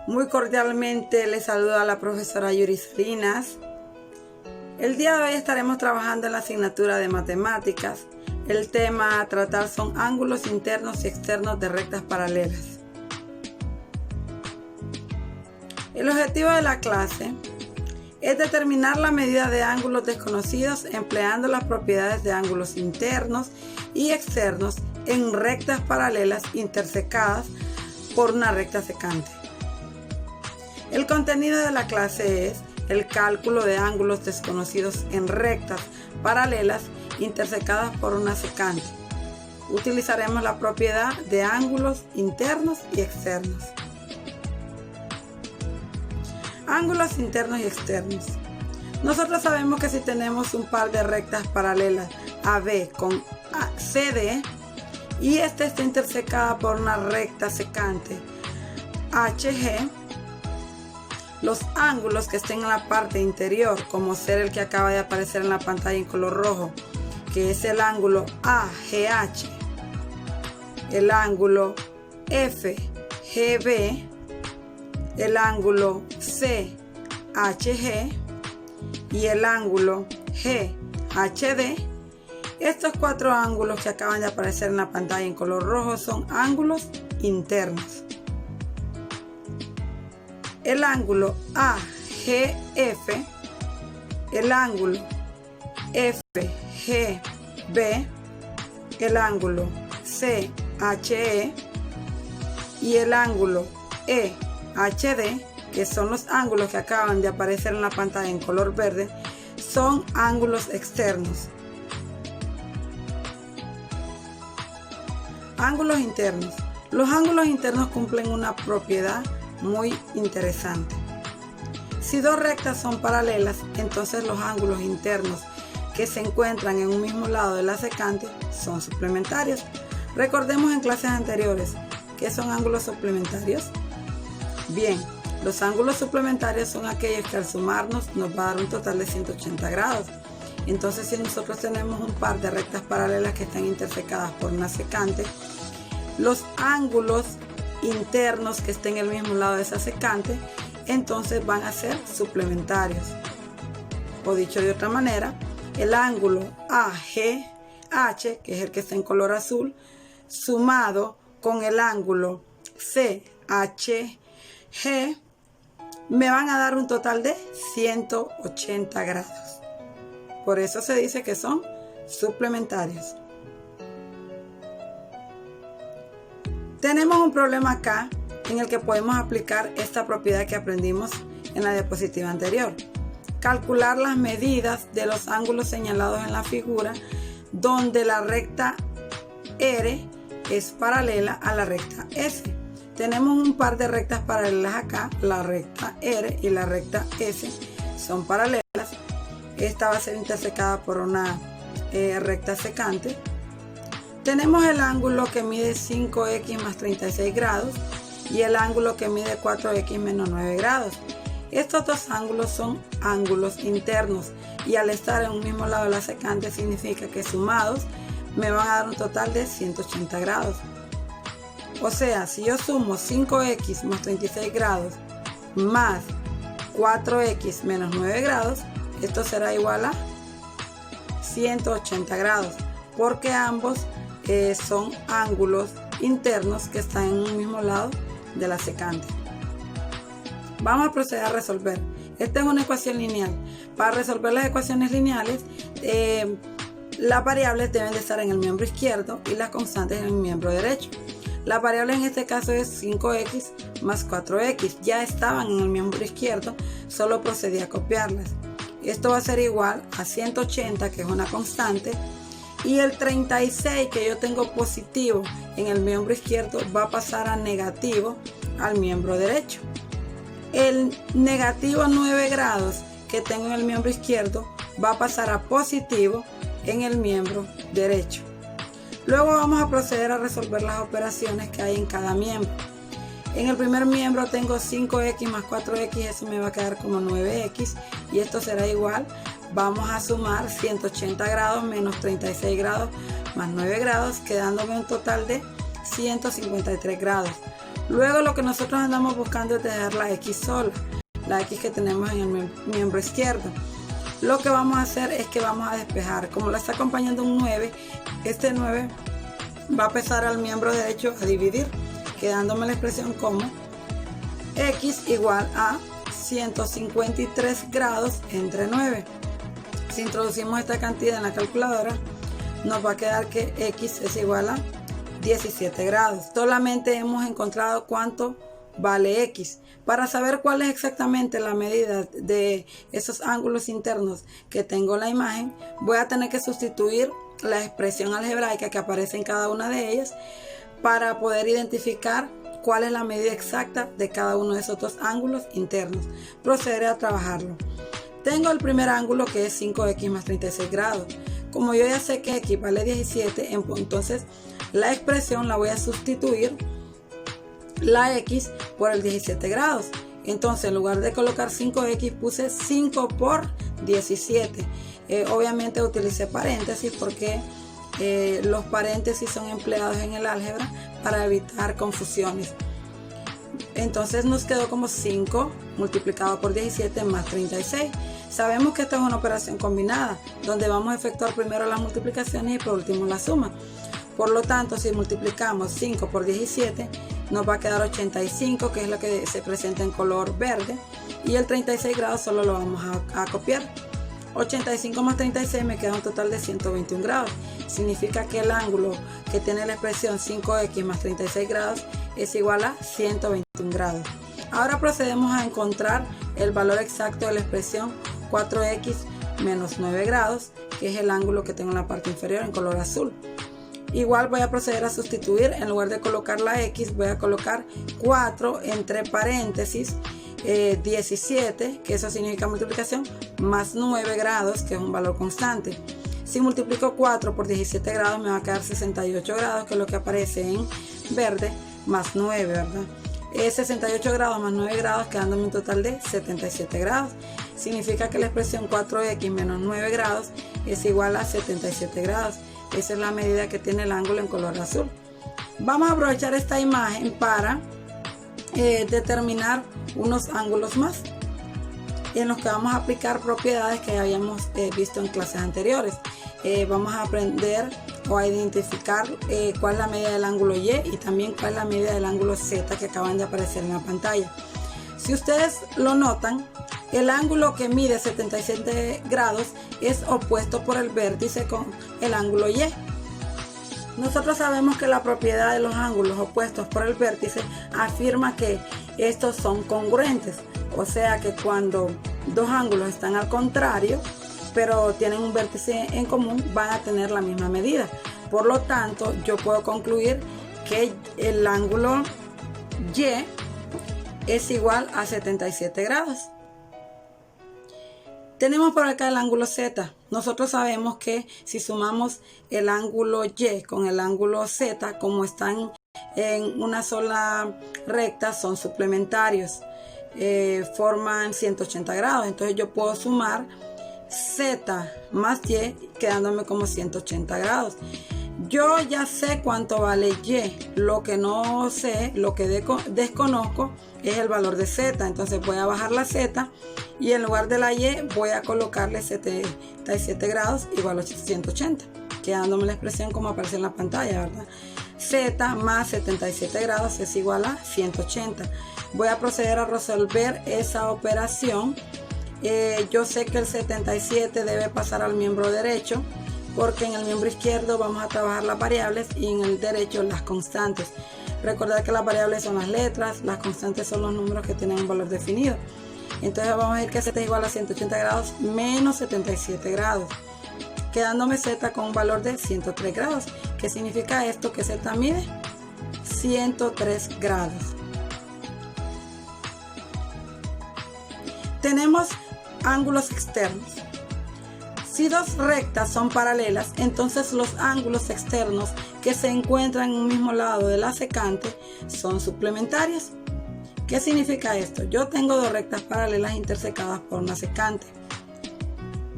Muy cordialmente les saluda la profesora Yuri Salinas. El día de hoy estaremos trabajando en la asignatura de matemáticas. El tema a tratar son ángulos internos y externos de rectas paralelas. El objetivo de la clase es determinar la medida de ángulos desconocidos empleando las propiedades de ángulos internos y externos en rectas paralelas intersecadas por una recta secante. El contenido de la clase es el cálculo de ángulos desconocidos en rectas paralelas intersecadas por una secante. Utilizaremos la propiedad de ángulos internos y externos. Ángulos internos y externos. Nosotros sabemos que si tenemos un par de rectas paralelas AB con CD y esta está intersecada por una recta secante HG, los ángulos que estén en la parte interior, como ser el que acaba de aparecer en la pantalla en color rojo, que es el ángulo AGH, el ángulo FGB, el ángulo CHG y el ángulo GHD. Estos cuatro ángulos que acaban de aparecer en la pantalla en color rojo son ángulos internos. El ángulo AGF, el ángulo FGB, el ángulo CHE y el ángulo EHD, que son los ángulos que acaban de aparecer en la pantalla en color verde, son ángulos externos. Ángulos internos. Los ángulos internos cumplen una propiedad muy interesante. Si dos rectas son paralelas, entonces los ángulos internos que se encuentran en un mismo lado de la secante son suplementarios. Recordemos en clases anteriores ¿qué son ángulos suplementarios? Bien, los ángulos suplementarios son aquellos que al sumarnos nos va a dar un total de 180 grados. Entonces, si nosotros tenemos un par de rectas paralelas que están intersecadas por una secante, los ángulos internos que estén en el mismo lado de esa secante, entonces van a ser suplementarios. O dicho de otra manera, el ángulo AGH, que es el que está en color azul, sumado con el ángulo CHG, me van a dar un total de 180 grados. Por eso se dice que son suplementarios. Tenemos un problema acá en el que podemos aplicar esta propiedad que aprendimos en la diapositiva anterior. Calcular las medidas de los ángulos señalados en la figura donde la recta R es paralela a la recta S. Tenemos un par de rectas paralelas acá, la recta R y la recta S son paralelas. Esta va a ser intersecada por una recta secante. Tenemos el ángulo que mide 5x más 36 grados y el ángulo que mide 4x menos 9 grados. Estos dos ángulos son ángulos internos y al estar en un mismo lado de la secante significa que sumados me van a dar un total de 180 grados. O sea, si yo sumo 5x más 36 grados más 4x menos 9 grados, esto será igual a 180 grados, porque ambos son ángulos internos que están en un mismo lado de la secante. Vamos a proceder a resolver. Esta es una ecuación lineal. Para resolver las ecuaciones lineales, las variables deben de estar en el miembro izquierdo y las constantes en el miembro derecho. La variable en este caso es 5x más 4x. Ya estaban en el miembro izquierdo, solo procedí a copiarlas. Esto va a ser igual a 180, que es una constante, y el 36 que yo tengo positivo en el miembro izquierdo va a pasar a negativo al miembro derecho. El negativo 9 grados que tengo en el miembro izquierdo va a pasar a positivo en el miembro derecho. Luego vamos a proceder a resolver las operaciones que hay en cada miembro. En el primer miembro tengo 5x más 4x, eso me va a quedar como 9x y esto será igual. Vamos a sumar 180 grados menos 36 grados más 9 grados, quedándome un total de 153 grados. Luego lo que nosotros andamos buscando es dejar la X sola, la X que tenemos en el miembro izquierdo. Lo que vamos a hacer es que vamos a despejar. Como la está acompañando un 9, este 9 va a pesar al miembro derecho a dividir, quedándome la expresión como X igual a 153 grados entre 9. Si introducimos esta cantidad en la calculadora, nos va a quedar que X es igual a 17 grados. Solamente hemos encontrado cuánto vale X. Para saber cuál es exactamente la medida de esos ángulos internos que tengo en la imagen, voy a tener que sustituir la expresión algebraica que aparece en cada una de ellas para poder identificar cuál es la medida exacta de cada uno de esos dos ángulos internos. Procederé a trabajarlo. Tengo el primer ángulo, que es 5x más 36 grados. Como yo ya sé que x vale 17, entonces la expresión la voy a sustituir la x por el 17 grados. Entonces, en lugar de colocar 5x, puse 5 por 17. Obviamente utilicé paréntesis porque los paréntesis son empleados en el álgebra para evitar confusiones. Entonces nos quedó como 5 multiplicado por 17 más 36. Sabemos que esta es una operación combinada, donde vamos a efectuar primero las multiplicaciones y por último la suma. Por lo tanto, si multiplicamos 5 por 17, nos va a quedar 85, que es lo que se presenta en color verde, y el 36 grados solo lo vamos a copiar. 85 más 36 me queda un total de 121 grados. Significa que el ángulo que tiene la expresión 5x más 36 grados es igual a 121 grados. Ahora procedemos a encontrar el valor exacto de la expresión 4x menos 9 grados, que es el ángulo que tengo en la parte inferior en color azul. Igual voy a proceder a sustituir. En lugar de colocar la X, voy a colocar 4 entre paréntesis 17, que eso significa multiplicación, más 9 grados, que es un valor constante. Si multiplico 4 por 17 grados, me va a quedar 68 grados, que es lo que aparece en verde, más 9, ¿verdad? 68 grados más 9 grados, quedándome un total de 77 grados. Significa que la expresión 4x menos 9 grados es igual a 77 grados. Esa es la medida que tiene el ángulo en color azul. Vamos a aprovechar esta imagen para determinar unos ángulos más, en los que vamos a aplicar propiedades que habíamos visto en clases anteriores. Vamos a aprender o a identificar cuál es la medida del ángulo Y y también cuál es la medida del ángulo Z que acaban de aparecer en la pantalla. Si ustedes lo notan, el ángulo que mide 77 grados es opuesto por el vértice con el ángulo Y. Nosotros sabemos que la propiedad de los ángulos opuestos por el vértice afirma que estos son congruentes, o sea que cuando dos ángulos están al contrario, pero tienen un vértice en común, van a tener la misma medida. Por lo tanto, yo puedo concluir que el ángulo Y es igual a 77 grados. Tenemos por acá el ángulo Z. Nosotros sabemos que si sumamos el ángulo Y con el ángulo Z, como están en una sola recta, son suplementarios, forman 180 grados. Entonces yo puedo sumar Z más Y, quedándome como 180 grados. Yo ya sé cuánto vale Y. Lo que no sé, lo que desconozco es el valor de Z. Entonces voy a bajar la Z y en lugar de la Y voy a colocarle 77 grados igual a 180, quedándome la expresión como aparece en la pantalla, ¿verdad? Z más 77 grados es igual a 180. Voy a proceder a resolver esa operación. Yo sé que el 77 debe pasar al miembro derecho, porque en el miembro izquierdo vamos a trabajar las variables y en el derecho las constantes. Recordad que las variables son las letras, las constantes son los números que tienen un valor definido. Entonces vamos a ver que Z es igual a 180 grados menos 77 grados, quedándome Z con un valor de 103 grados. ¿Qué significa esto? Que Z mide 103 grados. Tenemos ángulos externos. Si dos rectas son paralelas, entonces los ángulos externos que se encuentran en un mismo lado de la secante son suplementarios. ¿Qué significa esto? Yo tengo dos rectas paralelas intersecadas por una secante.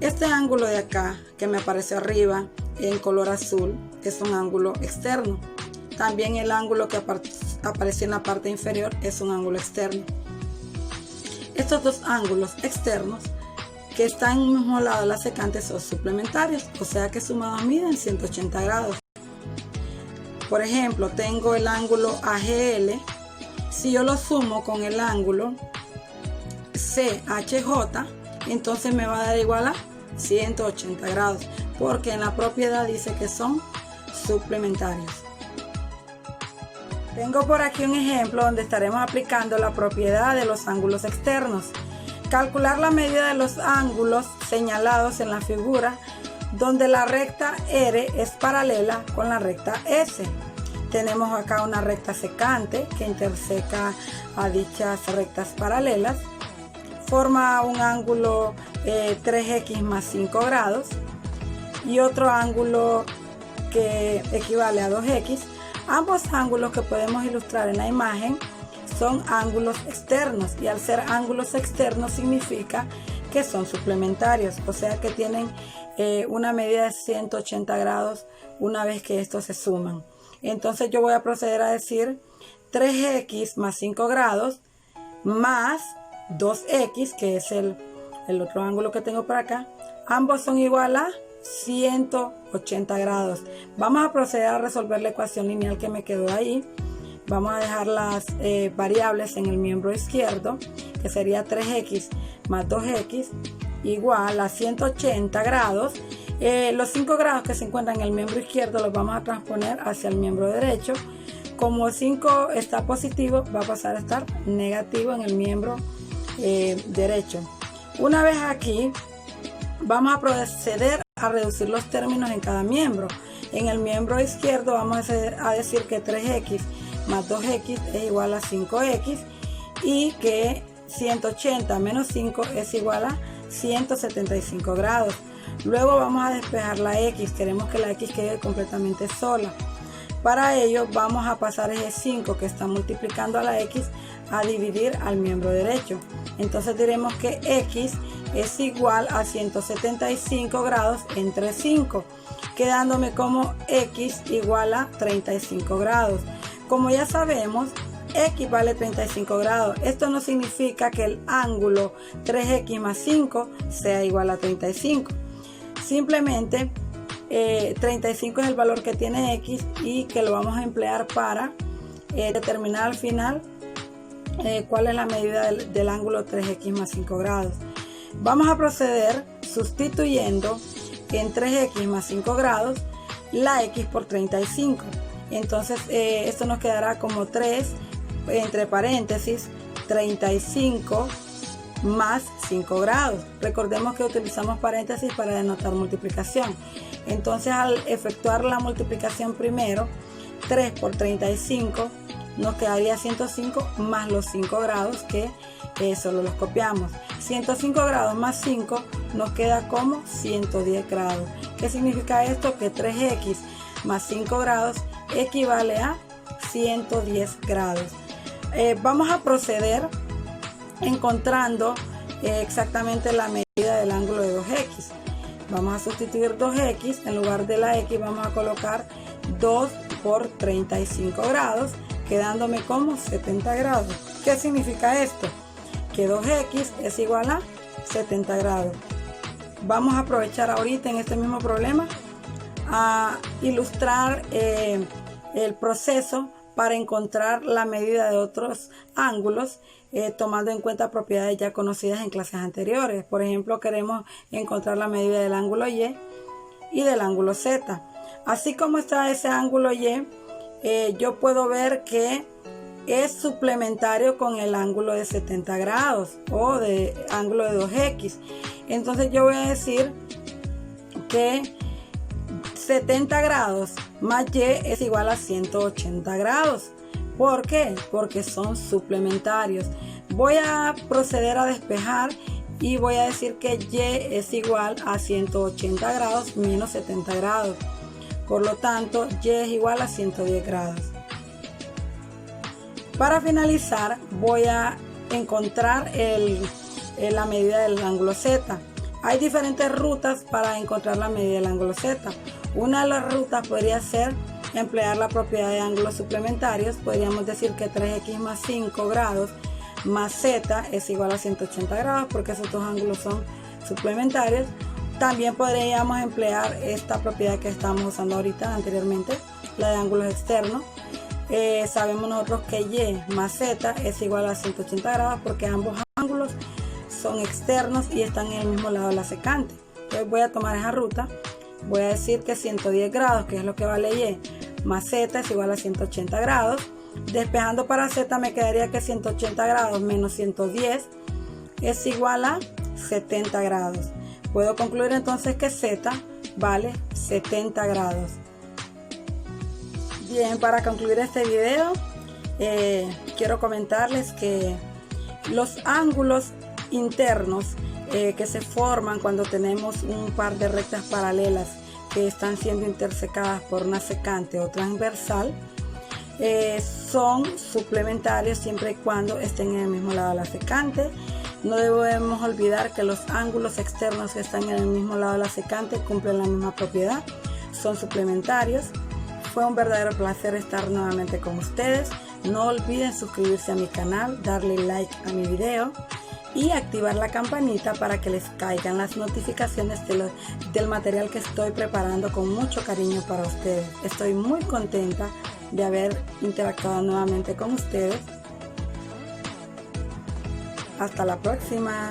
Este ángulo de acá, que me aparece arriba en color azul, es un ángulo externo. También el ángulo que aparece en la parte inferior es un ángulo externo. Estos dos ángulos externos que están en el mismo lado de la secante son suplementarios, o sea que sumados miden 180 grados. Por ejemplo, tengo el ángulo AGL. Si yo lo sumo con el ángulo CHJ, entonces me va a dar igual a 180 grados, porque en la propiedad dice que son suplementarios. Tengo por aquí un ejemplo donde estaremos aplicando la propiedad de los ángulos externos. Calcular la medida de los ángulos señalados en la figura donde la recta R es paralela con la recta S. Tenemos acá una recta secante que interseca a dichas rectas paralelas. Forma un ángulo 3x más 5 grados y otro ángulo que equivale a 2x. Ambos ángulos que podemos ilustrar en la imagen son ángulos externos, y al ser ángulos externos significa que son suplementarios, o sea que tienen una medida de 180 grados una vez que estos se suman. Entonces yo voy a proceder a decir 3x más 5 grados más 2x, que es el otro ángulo que tengo por acá. Ambos son igual a 180 grados. Vamos a proceder a resolver la ecuación lineal que me quedó ahí. Vamos a dejar las variables en el miembro izquierdo, que sería 3x más 2x igual a 180 grados. Los 5 grados que se encuentran en el miembro izquierdo los vamos a transponer hacia el miembro derecho. Como 5 está positivo, va a pasar a estar negativo en el miembro derecho. Una vez aquí, vamos a proceder a reducir los términos en cada miembro. En el miembro izquierdo vamos a decir que 3x más 2x es igual a 5x y que 180 menos 5 es igual a 175 grados. Luego vamos a despejar la x, queremos que la x quede completamente sola. Para ello vamos a pasar eje 5 que está multiplicando a la x a dividir al miembro derecho. Entonces diremos que x es igual a 175 grados entre 5, quedándome como x igual a 35 grados. Como ya sabemos, x vale 35 grados. Esto no significa que el ángulo 3x más 5 sea igual a 35. Simplemente 35 es el valor que tiene x y que lo vamos a emplear para determinar al final cuál es la medida del ángulo 3x más 5 grados. Vamos a proceder sustituyendo en 3x más 5 grados la x por 35. Entonces esto nos quedará como 3 entre paréntesis 35 más 5 grados. Recordemos que utilizamos paréntesis para denotar multiplicación. Entonces al efectuar la multiplicación primero, 3 por 35 nos quedaría 105 más los 5 grados que solo los copiamos. 105 grados más 5 nos queda como 110 grados. ¿Qué significa esto? Que 3x más 5 grados equivale a 110 grados. Vamos a proceder encontrando exactamente la medida del ángulo de 2x. Vamos a sustituir 2x, en lugar de la x vamos a colocar 2 por 35 grados, quedándome como 70 grados. ¿Qué significa esto? Que 2x es igual a 70 grados. Vamos a aprovechar ahorita en este mismo problema a ilustrar el proceso para encontrar la medida de otros ángulos, tomando en cuenta propiedades ya conocidas en clases anteriores. Por ejemplo, queremos encontrar la medida del ángulo Y y del ángulo Z. Así como está ese ángulo Y, yo puedo ver que es suplementario con el ángulo de 70 grados o de ángulo de 2x. Entonces yo voy a decir que 70 grados más y es igual a 180 grados. ¿Por qué? Porque son suplementarios. Voy a proceder a despejar y voy a decir que y es igual a 180 grados menos 70 grados. Por lo tanto, y es igual a 110 grados. Para finalizar, voy a encontrar la medida del ángulo Z. Hay diferentes rutas para encontrar la medida del ángulo Z. Una de las rutas podría ser emplear la propiedad de ángulos suplementarios, podríamos decir que 3x más 5 grados más z es igual a 180 grados, porque esos dos ángulos son suplementarios. También podríamos emplear esta propiedad que estamos usando ahorita anteriormente, la de ángulos externos. Sabemos nosotros que y más z es igual a 180 grados, porque ambos ángulos son externos y están en el mismo lado de la secante. Entonces voy a tomar esa ruta, voy a decir que 110 grados, que es lo que vale y, más z es igual a 180 grados. Despejando para z me quedaría que 180 grados menos 110 es igual a 70 grados. Puedo concluir entonces que z vale 70 grados. Bien, para concluir este video, quiero comentarles que los ángulos internos que se forman cuando tenemos un par de rectas paralelas que están siendo intersecadas por una secante o transversal, son suplementarios siempre y cuando estén en el mismo lado de la secante. No debemos olvidar que los ángulos externos que están en el mismo lado de la secante cumplen la misma propiedad, son suplementarios. Fue un verdadero placer estar nuevamente con ustedes. No olviden suscribirse a mi canal, darle like a mi video y activar la campanita para que les caigan las notificaciones del material que estoy preparando con mucho cariño para ustedes. Estoy muy contenta de haber interactuado nuevamente con ustedes. Hasta la próxima.